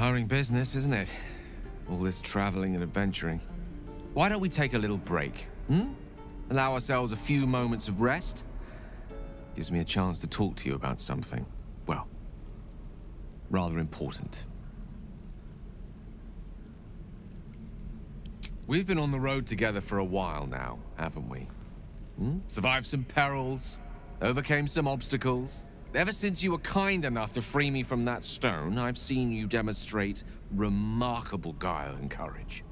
Tiring business, isn't it? All this traveling and adventuring. Why don't we take a little break, Allow ourselves a few moments of rest? Gives me a chance to talk to you about something, well, rather important. We've been on the road together for a while now, haven't we? Survived some perils, overcame some obstacles. Ever since you were kind enough to free me from that stone, I've seen you demonstrate remarkable guile and courage.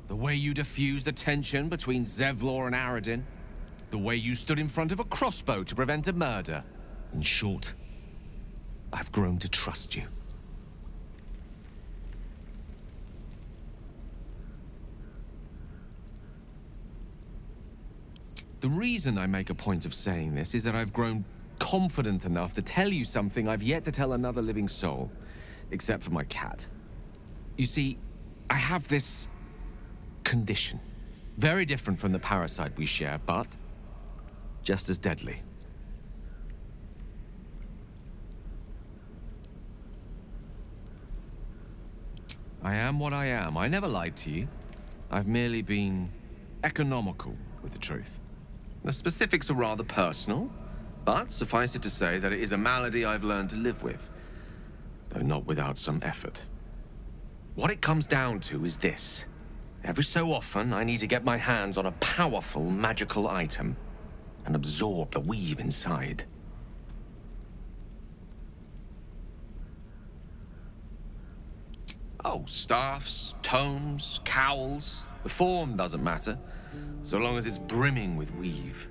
The way you diffused the tension between Zevlor and Aradin. The way you stood in front of a crossbow to prevent a murder. In short, I've grown to trust you. The reason I make a point of saying this is that I've grown confident enough to tell you something I've yet to tell another living soul, except for my cat. You see, I have this condition. Very different from the parasite we share, but just as deadly. I am what I am. I never lied to you. I've merely been economical with the truth. The specifics are rather personal, but suffice it to say that it is a malady I've learned to live with, though not without some effort. What it comes down to is this. Every so often, I need to get my hands on a powerful magical item and absorb the weave inside. Oh, staffs, tomes, cowls, the form doesn't matter, so long as it's brimming with weave.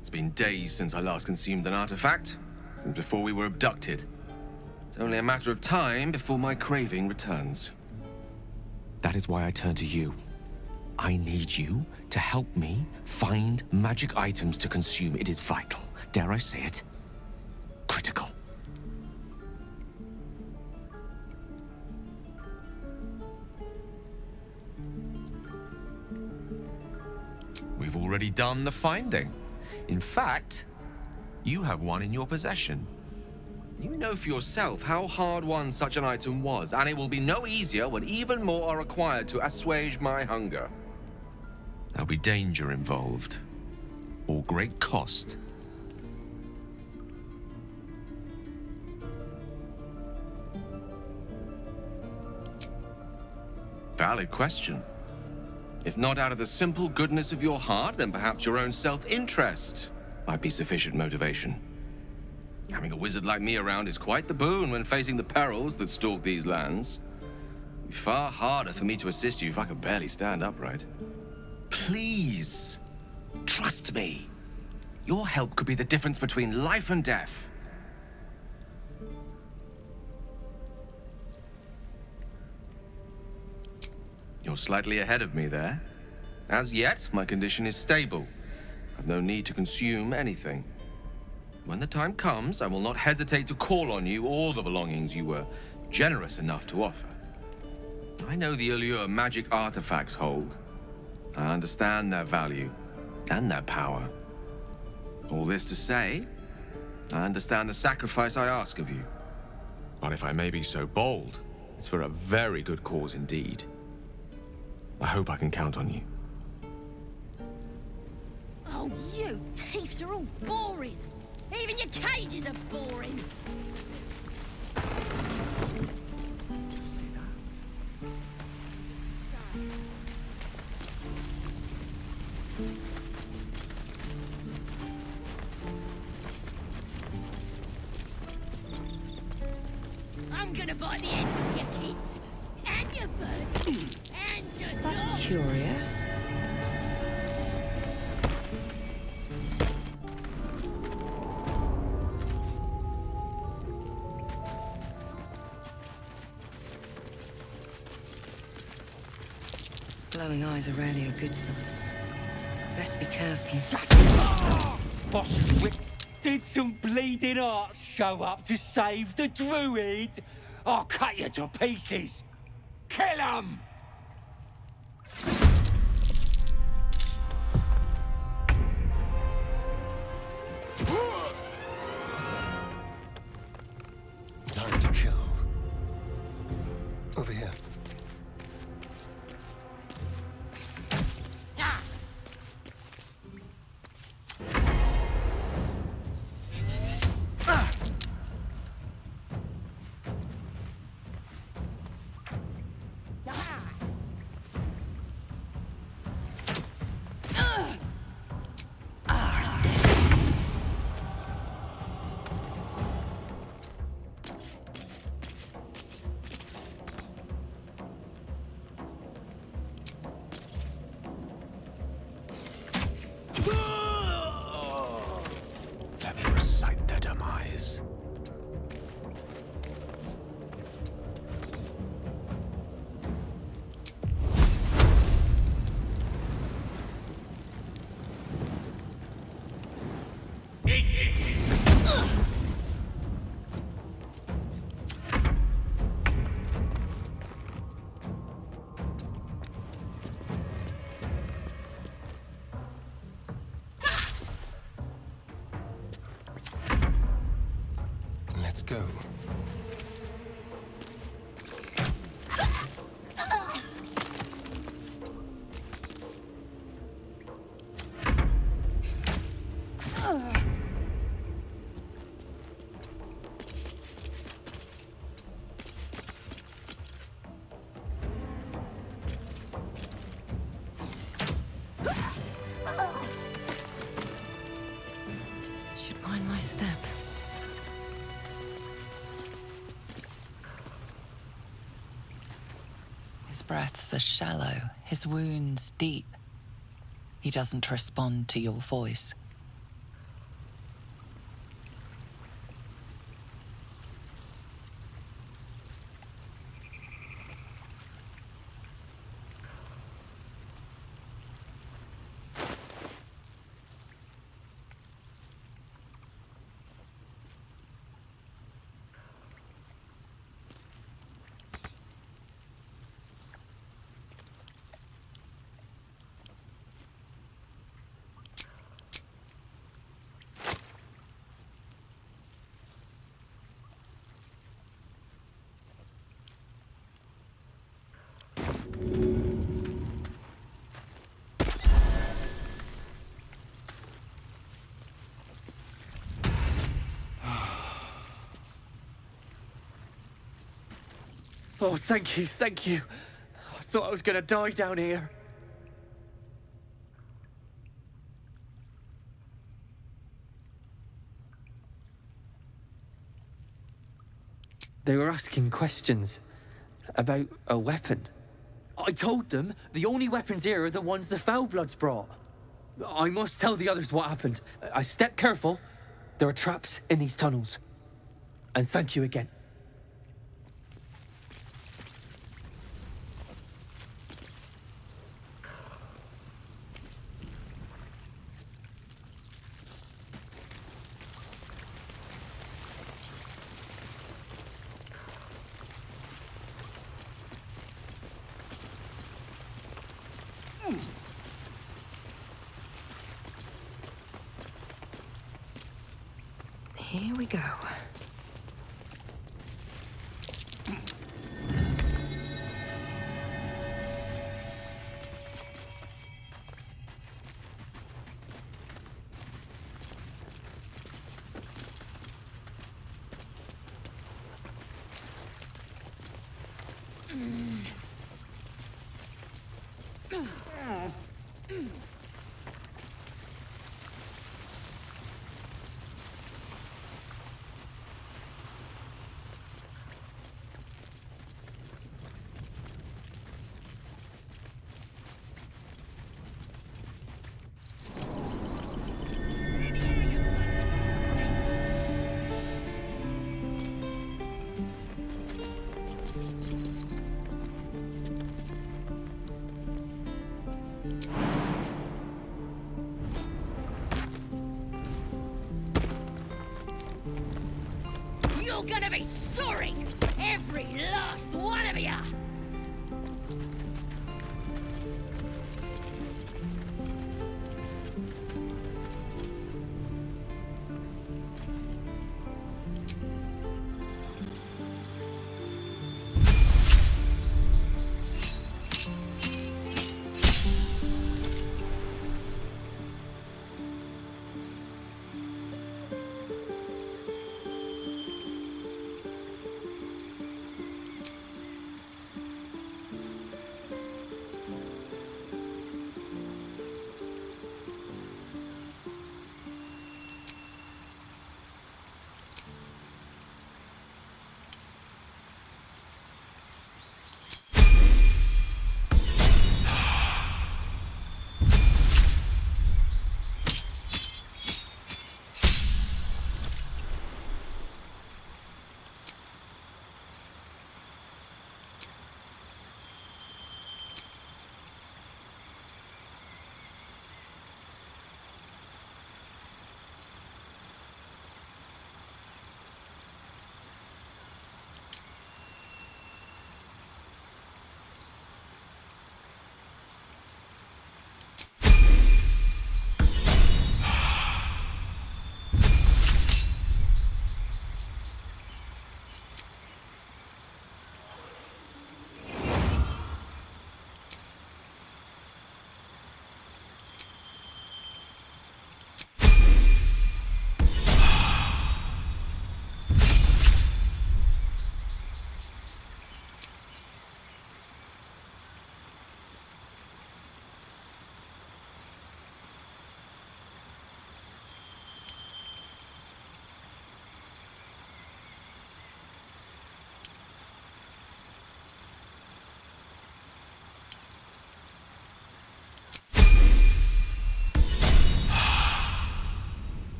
It's been days since I last consumed an artifact, since before we were abducted. It's only a matter of time before my craving returns. That is why I turn to you. I need you to help me find magic items to consume. It is vital. Dare I say it? Critical. We've already done the finding. In fact, you have one in your possession. You know for yourself how hard-won such an item was, and it will be no easier when even more are required to assuage my hunger. There'll be danger involved, or great cost. Valid question. If not out of the simple goodness of your heart, then perhaps your own self-interest might be sufficient motivation. Having a wizard like me around is quite the boon when facing the perils that stalk these lands. It'd be far harder for me to assist you if I could barely stand upright. Please, trust me. Your help could be the difference between life and death. You're slightly ahead of me there. As yet, my condition is stable. I've no need to consume anything. When the time comes, I will not hesitate to call on you or the belongings you were generous enough to offer. I know the allure magic artifacts hold. I understand their value and their power. All this to say, I understand the sacrifice I ask of you. But if I may be so bold, it's for a very good cause indeed. I hope I can count on you. Oh, you thieves are all boring. Even your cages are boring. I'm gonna buy the ends of your kids. And your bird. And your dog. That's curious. Glowing eyes are rarely a good sign. Best be careful. Boss, did some bleeding arts show up to save the druid? I'll cut you to pieces. Kill 'em! Time to kill. Over here. go. Should mind my step. His breaths are shallow, his wounds deep. He doesn't respond to your voice. Oh, thank you, thank you. I thought I was gonna die down here. They were asking questions about a weapon. I told them the only weapons here are the ones the Foulbloods brought. I must tell the others what happened. I step careful. There are traps in these tunnels. And thank you again. Here we go. You're gonna be sorry! Every last one of ya!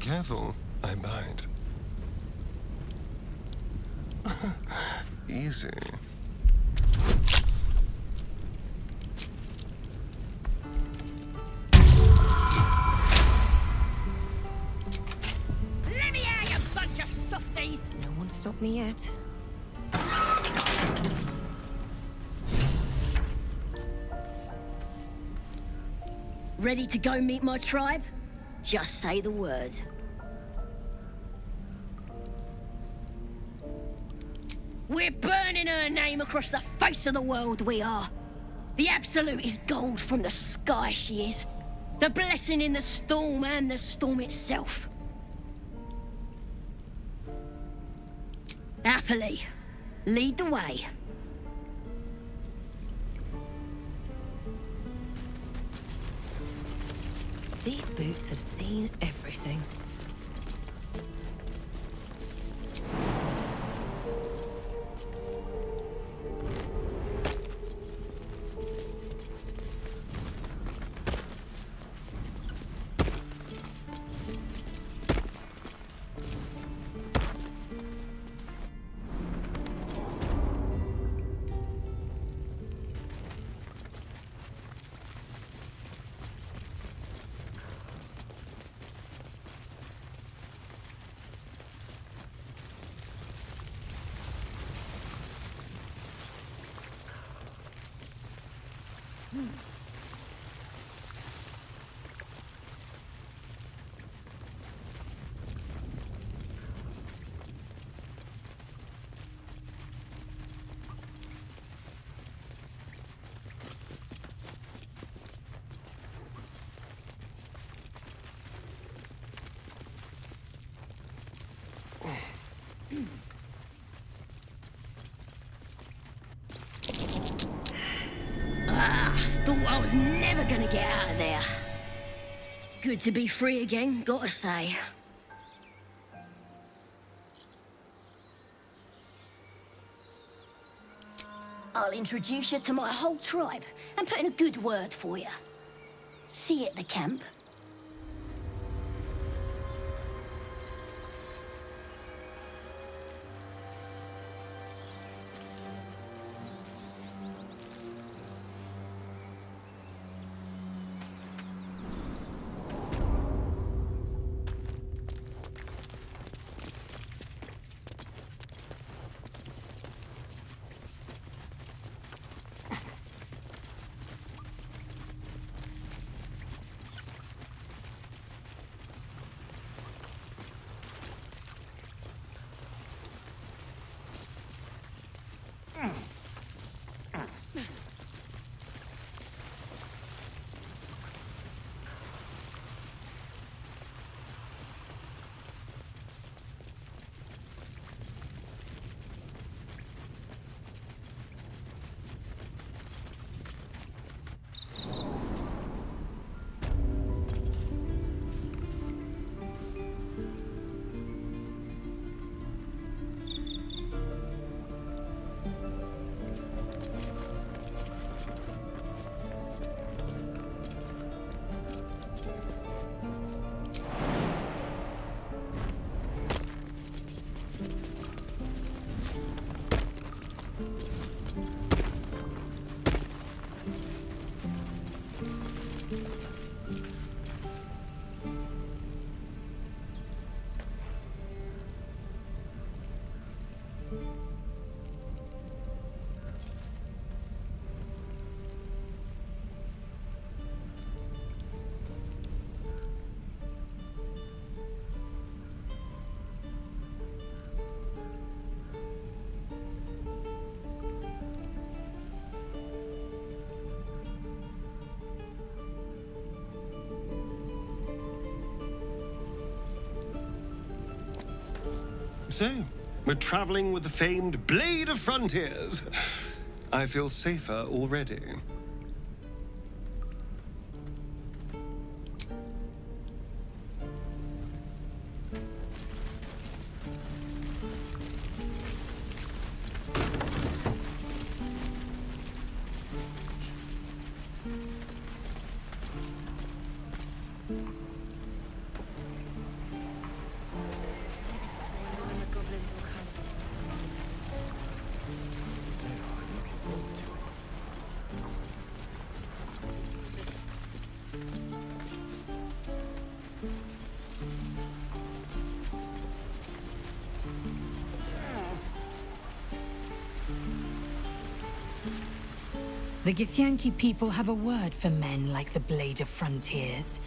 careful, I bite. Easy. Let me out, you bunch of softies! No one stopped me yet. Ready to go meet my tribe? Just say the word. We're burning her name across the face of the world, we are. The Absolute is gold from the sky, she is. The blessing in the storm and the storm itself. Happily, lead the way. These boots have seen everything. Thought I was never gonna get out of there. Good to be free again, gotta say. I'll introduce you to my whole tribe and put in a good word for you. See you at the camp. So, we're traveling with the famed Blade of Frontiers. I feel safer already. The Githyanki people have a word for men like the Blade of Frontiers.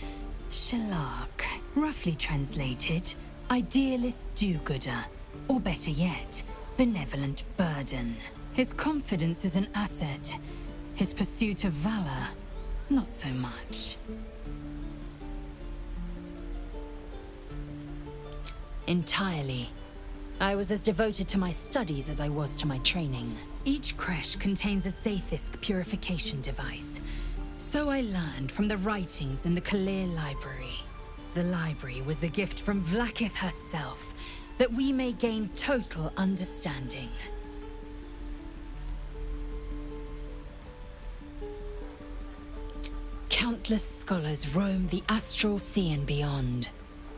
Shalak, roughly translated, idealist do-gooder, or better yet, benevolent burden. His confidence is an asset. His pursuit of valor, not so much. Entirely. I was as devoted to my studies as I was to my training. Each creche contains a Zaithisk purification device. So I learned from the writings in the Kalir Library. The library was a gift from Vlaakith herself, that we may gain total understanding. Countless scholars roam the astral sea and beyond,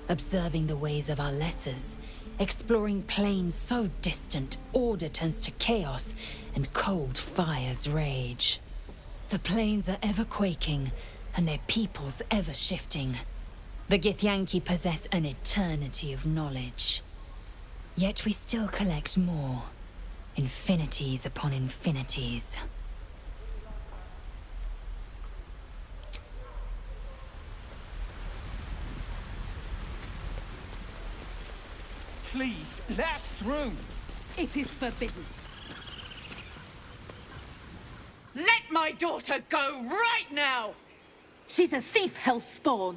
observing the ways of our lessers, exploring planes so distant order turns to chaos and cold fires rage. The planes are ever quaking, and their peoples ever shifting. The Githyanki possess an eternity of knowledge. Yet we still collect more. Infinities upon infinities. Please, let us through. It is forbidden. Let my daughter go right now! She's a thief, hellspawn.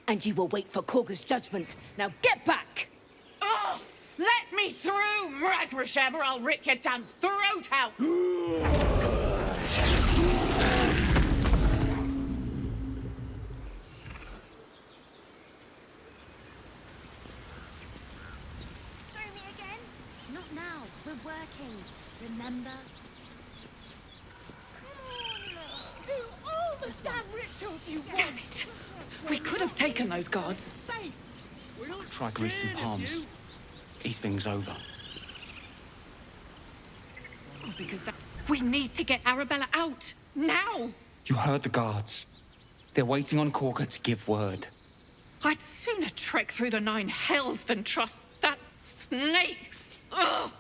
And you will wait for Korga's judgment. Now get back! Oh, let me through, Mragrasham, or I'll rip your damn throat out! Throw me again? Not now. We're working. Remember? Do all the damn rituals you want! Damn it! We could have taken those guards. Try grease and palms. Ease things over. Because that... We need to get Arabella out! Now! You heard the guards. They're waiting on Korga to give word. I'd sooner trek through the 9 hells than trust that snake! Ugh!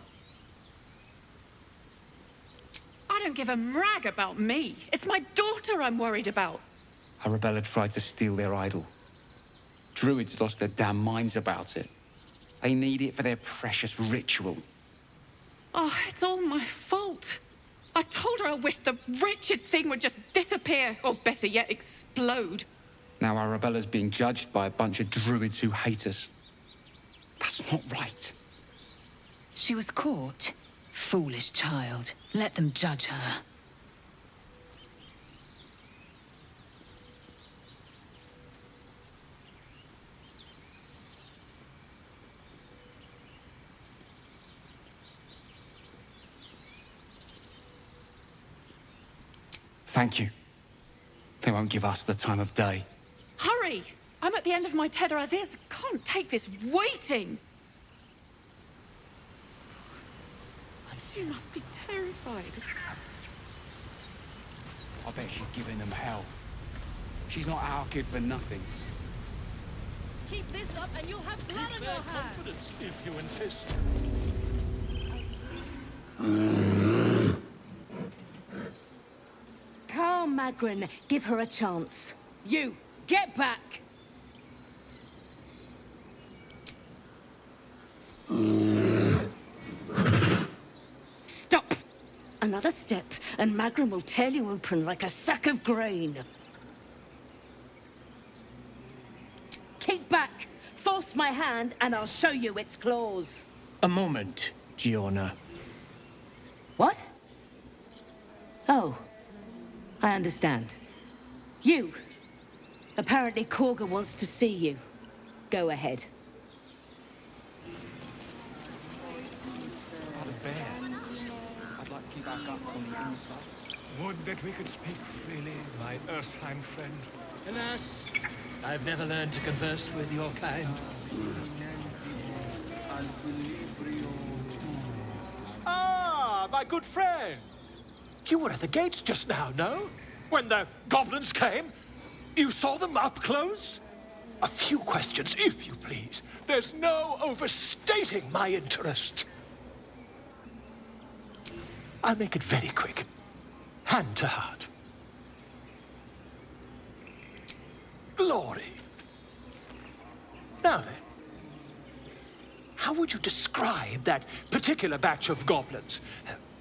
I don't give a rag about me. It's my daughter I'm worried about. Arabella tried to steal their idol. Druids lost their damn minds about it. They need it for their precious ritual. Oh, it's all my fault. I told her I wished the wretched thing would just disappear, or better yet, explode. Now Arabella's being judged by a bunch of druids who hate us. That's not right. She was caught. Foolish child. Let them judge her. Thank you. They won't give us the time of day. Hurry! I'm at the end of my tether as is. Can't take this waiting. She must be terrified. I bet she's giving them hell. She's not our kid for nothing. Keep this up and you'll have blood on your hands. If you insist. Carl Magrin, give her a chance. You, get back! Stop! Another step, and Magrin will tear you open like a sack of grain. Keep back! Force my hand, and I'll show you its claws. A moment, Giona. What? Oh, I understand. You. Apparently Korga wants to see you. Go ahead. Not a bear. I'd like to keep our guts on the inside. Would that we could speak freely, my Earthsheim friend. Alas, I've never learned to converse with your kind. Ah, my good friend. You were at the gates just now, no? When the goblins came? You saw them up close? A few questions, if you please. There's no overstating my interest. I'll make it very quick. hand to heart. Glory. Now then, how would you describe that particular batch of goblins?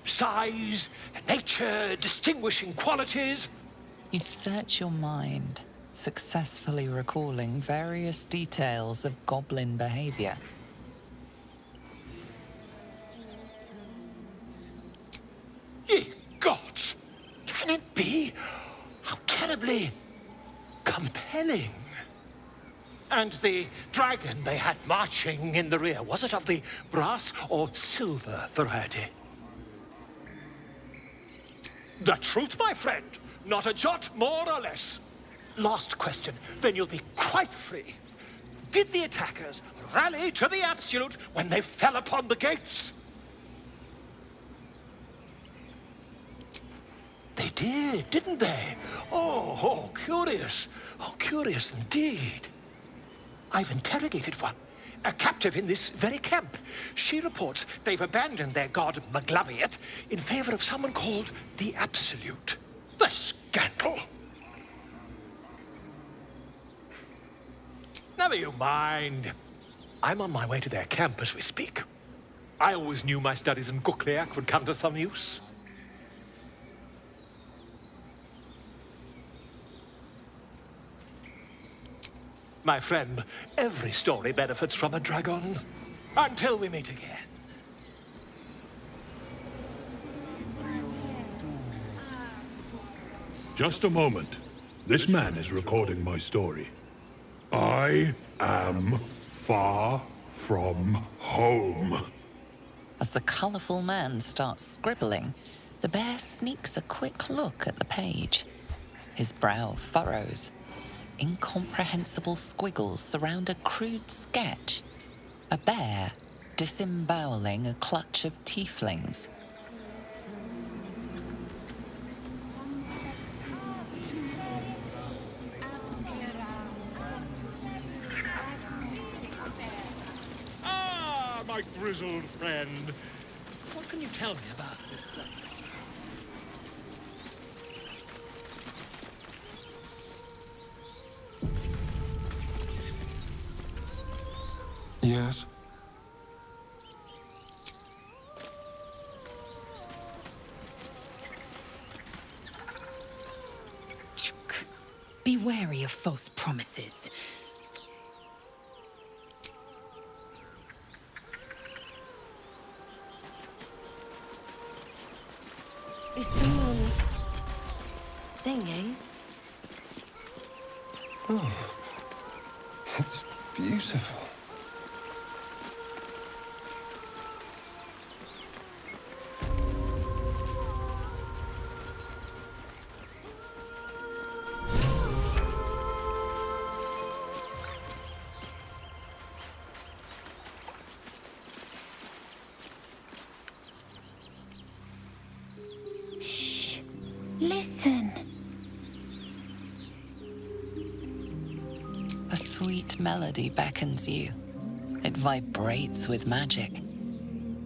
Size, nature, distinguishing qualities? You search your mind, successfully recalling various details of goblin behavior. Ye gods! Can it be? How terribly compelling. And the dragon they had marching in the rear, was it of the brass or silver variety? The truth, my friend. Not a jot more or less. Last question, then you'll be quite free. Did the attackers rally to the absolute when they fell upon the gates? They did, didn't they? Oh, curious. Oh, curious indeed. I've interrogated one, a captive in this very camp. She reports they've abandoned their god Maglabiet in favor of someone called the Absolute. The scandal! Never you mind. I'm on my way to their camp as we speak. I always knew my studies in Gukliak would come to some use. My friend, every story benefits from a dragon. Until we meet again. Just a moment. This man is recording my story. I am far from home. As the colourful man starts scribbling, the bear sneaks a quick look at the page. His brow furrows. Incomprehensible squiggles surround a crude sketch. A bear disemboweling a clutch of tieflings. Ah, my grizzled friend. What can you tell me about this place? Yes? Be wary of false promises. Is someone singing? Oh, it's beautiful. Listen. A sweet melody beckons you. It vibrates with magic.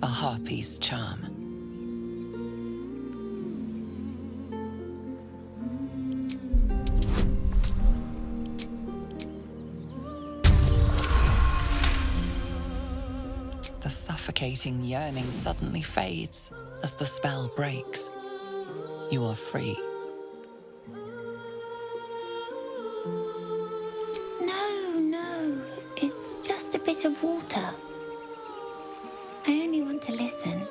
A harpy's charm. The suffocating yearning suddenly fades as the spell breaks. You are free. No, it's just a bit of water. I only want to listen.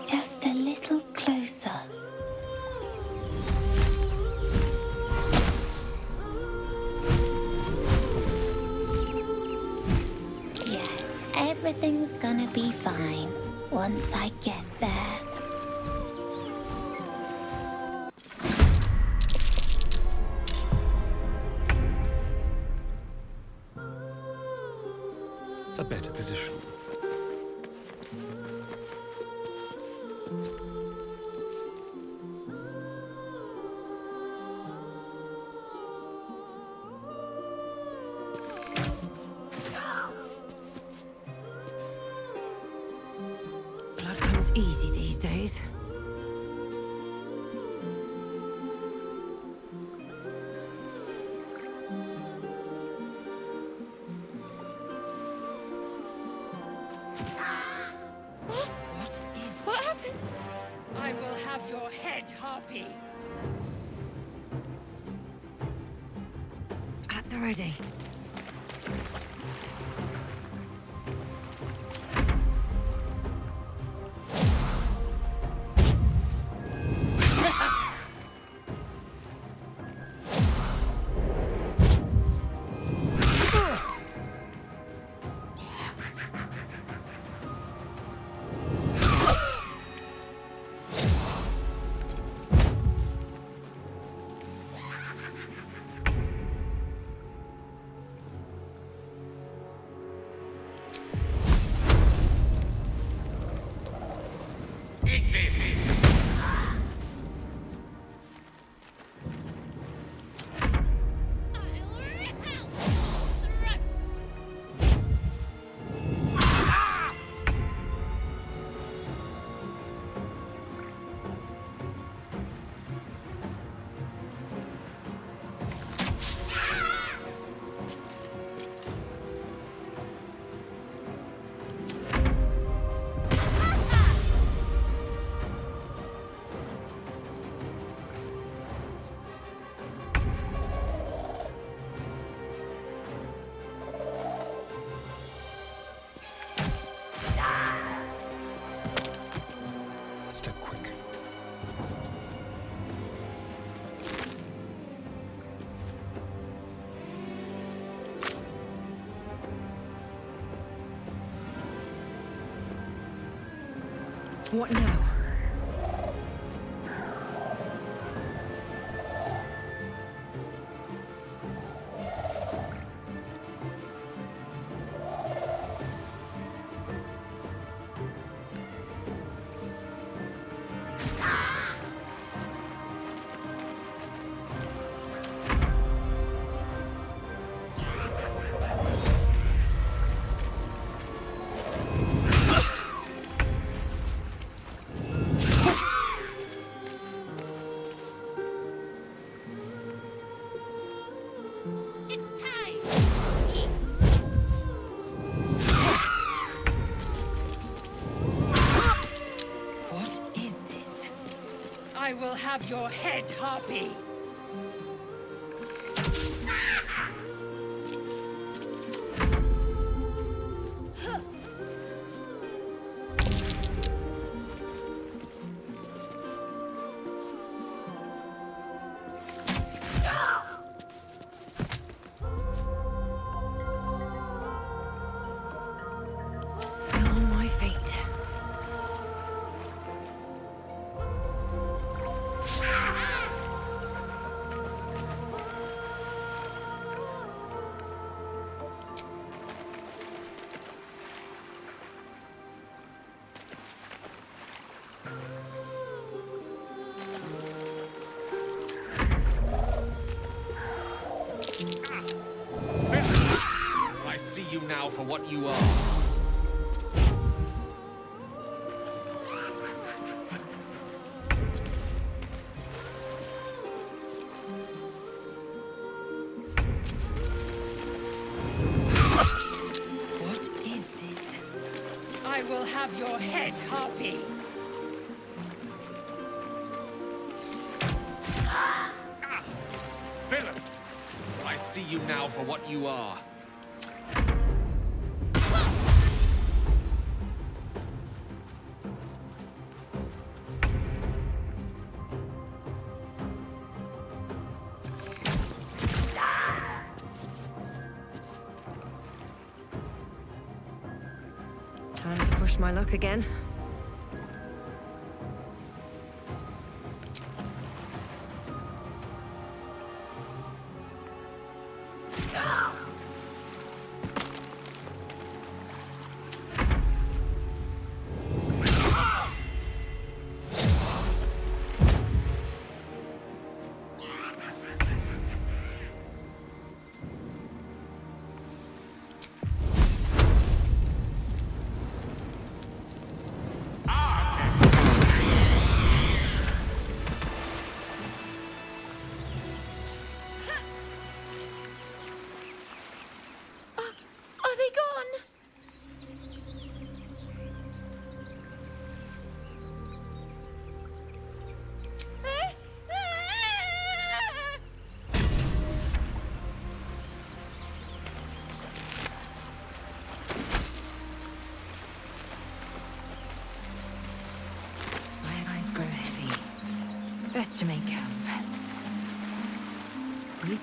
Just a little closer. Yes, everything's gonna be fine once I get there. A better position. Blood comes easy these days. harpy. At the ready. Step quick. What now? What is this? I will have your head, harpy. Still on my feet. I see you now for what you are. What is this? I will have your head, harpy. Villain! I see you now for what you are. Time to push my luck again.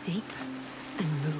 deep and move